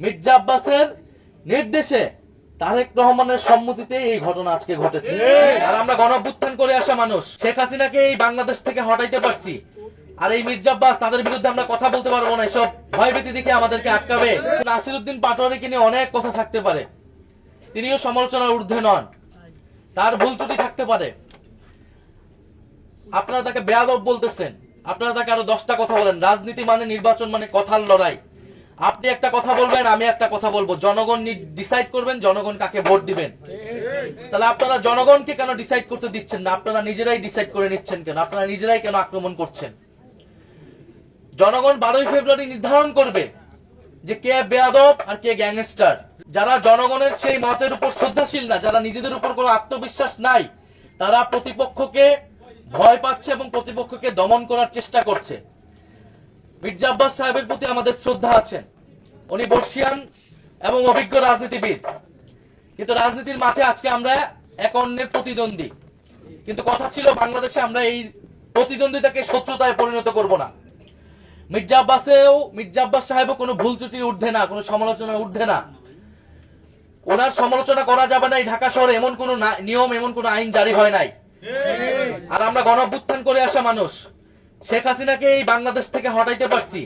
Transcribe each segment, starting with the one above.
মির্জা আব্বাসের নির্দেশে তারেক রহমানের সম্মতিতে এই ঘটনা আজকে ঘটেছে। আর আমরা গণঅভ্যুত্থান করে আসা মানুষ শেখ হাসিনাকে এই বাংলাদেশ থেকে হটাইতে পারছি, আর এই মির্জা আব্বাস তাদের বিরুদ্ধে আমরা কথা বলতে পারবো না, এসব ভয়ভীতি দেখে আমাদেরকে আটকাবে। নাসিরউদ্দিন পাটোয়ারিকে নিয়ে অনেক কথা থাকতে পারে, তিনিও সমালোচনার ঊর্ধ্বে নন, তার ভুল ত্রুটি থাকতে পারে। আপনারা তাকে বেয়াদব বলতেছেন, আপনারা তাকে আরো 10টা কথা বলেন। রাজনীতি মানে নির্বাচন মানে কথার লড়াই। আপনি একটা কথা বলবেন, আমি একটা কথা বলবো, জনগণ ডিসাইড করবেন জনগণ কাকে ভোট দিবেন। তাহলে আপনারা জনগণকে কেন ডিসাইড করতে দিচ্ছেন না? আপনারা নিজেরাই ডিসাইড করে নিচ্ছেন কেন? আপনারা নিজেরাই কেন আক্রমণ করছেন? জনগণ 12ই ফেব্রুয়ারি নির্ধারণ করবে যে কে বেয়াদব আর কে গ্যাংস্টার। যারা জনগণের সেই মতের উপর শ্রদ্ধাশীল না, যারা নিজেদের উপর কোনো আত্মবিশ্বাস নাই, তারা প্রতিপক্ষকে ভয় পাচ্ছে এবং প্রতিপক্ষকে দমন করার চেষ্টা করছে। মির্জা আব্বাস সাহেবের প্রতি আমাদের শ্রদ্ধা আছেন, উনি বর্ষিয়ান এবং অভিজ্ঞ রাজনীতিবিদ, কিন্তু রাজনীতির মাঠে আজকে আমরা এক অন্যের প্রতিদ্বন্দ্বী। কিন্তু কথা ছিল বাংলাদেশে আমরা এই প্রতিদ্বন্দ্বিতাকে শত্রুতায় পরিণত করব না। মির্জা আব্বাস সাহেবও কোনো ভুল ত্রুটির ঊর্ধ্বে না, কোনো সমালোচনার ঊর্ধ্বে না। ওনার সমালোচনা করা যাবে না, এই ঢাকা শহরে এমন কোন নিয়ম, এমন কোন আইন জারি হয় নাই। আর আমরা গণঅভ্যুত্থান করে আসা মানুষ শেখ হাসিনাকে এই বাংলাদেশ থেকে হটাইতে পারছি,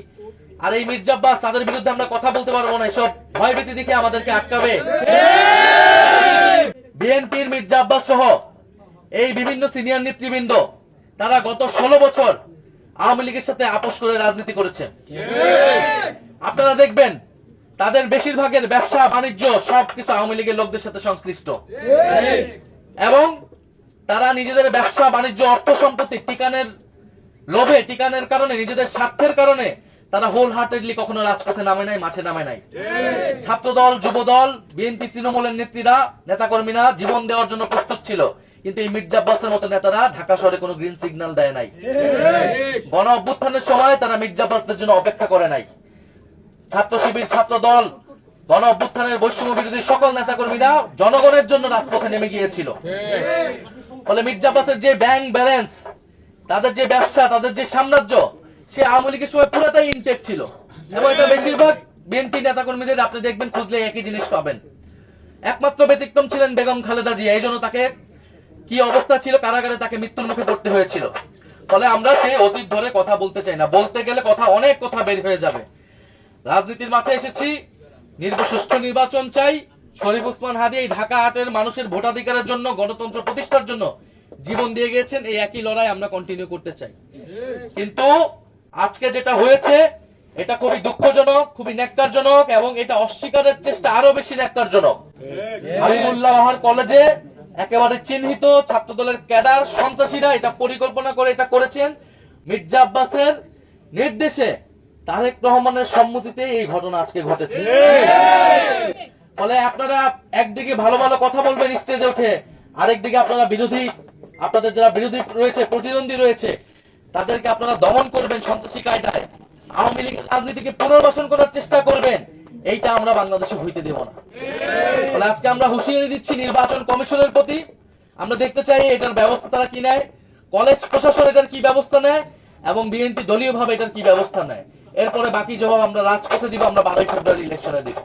আর এই মির্জা আব্বাস তাদের বিরুদ্ধে আমরা কথা বলতে পারবো না, এসব ভয়ভীতি দেখে আমাদেরকে আটকাবে। বিএনপির মির্জা আব্বাস সহ এই বিভিন্ন সিনিয়র নেতৃবৃন্দ তারা গত 16 বছর আওয়ামী লীগের সাথে আপোষ করে রাজনীতি করেছেন। আপনারা দেখবেন তাদের বেশিরভাগের ব্যবসা বাণিজ্য সবকিছু আওয়ামী লীগের লোকদের সাথে সংশ্লিষ্ট, এবং তারা নিজেদের ব্যবসা বাণিজ্য অর্থ সম্পত্তি টিকানের লোভে, টিকানের কারণে, নিজেদের স্বার্থের কারণে তারা হোল হার্টেডলি কখনো রাজপথে নামে নাই, মাঠে নামে নাই। ছাত্রদল, যুবদল, বিএনপি, তৃণমূলের নেত্রীরা, নেতাকর্মীরা জীবন দেওয়ার জন্য প্রস্তুত ছিল, কিন্তু এই মির্জা আব্বাসের মতো নেতারা ঢাকা শহরে কোনো গ্রিন সিগন্যাল দেয় নাই। গণ অভ্যুত্থানের সময় তারা মির্জা আব্বাসদের জন্য অপেক্ষা করে নাই। ছাত্র শিবির, ছাত্রদল, গণ অভ্যুত্থানের বৈষম্য বিরোধী সকল নেতাকর্মীরা জনগণের জন্য রাজপথে নেমে গিয়েছিল। ফলে মির্জা আব্বাসের যে ব্যাংক ব্যালেন্স, তাদের যে ব্যবসা, তাদের যে সাম্রাজ্য, সে আওয়ামী লীগের সময় পুরোটাই ইনটেক ছিল, এবং এটা বেশিরভাগ বিএনপি নেতাকর্মীদের আপনি দেখবেন খুঁজলে একই জিনিস পাবেন। একমাত্র ব্যতিক্রম ছিলেন বেগম খালেদা জিয়া, এই জন্য তাকে কি অবস্থা ছিল, কারাগারে তাকে মৃত্যুর মুখে পড়তে হয়েছিল। ফলে আমরা সেই অতীত ধরে কথা বলতে চাই না, বলতে গেলে অনেক কথা বের হয়ে যাবে। রাজনীতির মাঠে এসেছি, সুষ্ঠু নির্বাচন চাই। শরীফ ওসমান হাদী এই ঢাকা 8-এর মানুষের ভোটাধিকারের জন্য, গণতন্ত্র প্রতিষ্ঠার জন্য জীবন দিয়ে গিয়েছেন, এই একই লড়াই আমরা কন্টিনিউ করতে চাই। কিন্তু আজকে যেটা হয়েছে এটা খুবই দুঃখজনক, খুবই ন্যাক্কারজনক, এবং এটা অস্বীকারের চেষ্টা আরো বেশি ন্যাক্কারজনক। হাবিবুল্লাহ কলেজে একেবারে চিহ্নিত ছাত্রদলের ক্যাডার সন্ত্রাসীরা এটা পরিকল্পনা করে এটা করেছেন। মির্জা আব্বাসের নির্দেশে তারেক রহমানের সম্মতিতে এই ঘটনা আজকে ঘটেছে। ফলে আপনারা একদিকে ভালো ভালো কথা বলবেন স্টেজে উঠে, আরেকদিকে আপনারা আপনাদের যারা বিরোধী রয়েছে, প্রতিদ্বন্দ্বী রয়েছে, তাদেরকে আপনারা দমন করবেন সন্ত্রাসী কায়দায়, আওয়ামী লীগের রাজনীতিকে পুনর্বাসন করার চেষ্টা করবেন। এইটা আমরা বাংলাদেশে হইতে দেব না। ফলে আজকে আমরা হুঁশিয়ারি দিচ্ছি নির্বাচন কমিশনের প্রতি। আমরা দেখতে চাই এটার ব্যবস্থা তারা কি নেয়, কলেজ প্রশাসন এটার কি ব্যবস্থা নেয়, এবং বিএনপি দলীয় ভাবে এটার কি ব্যবস্থা নেয়। এরপরে বাকি জবাব আমরা রাজপথে দিব, আমরা 12ই ফেব্রুয়ারি ইলেকশনে দিব।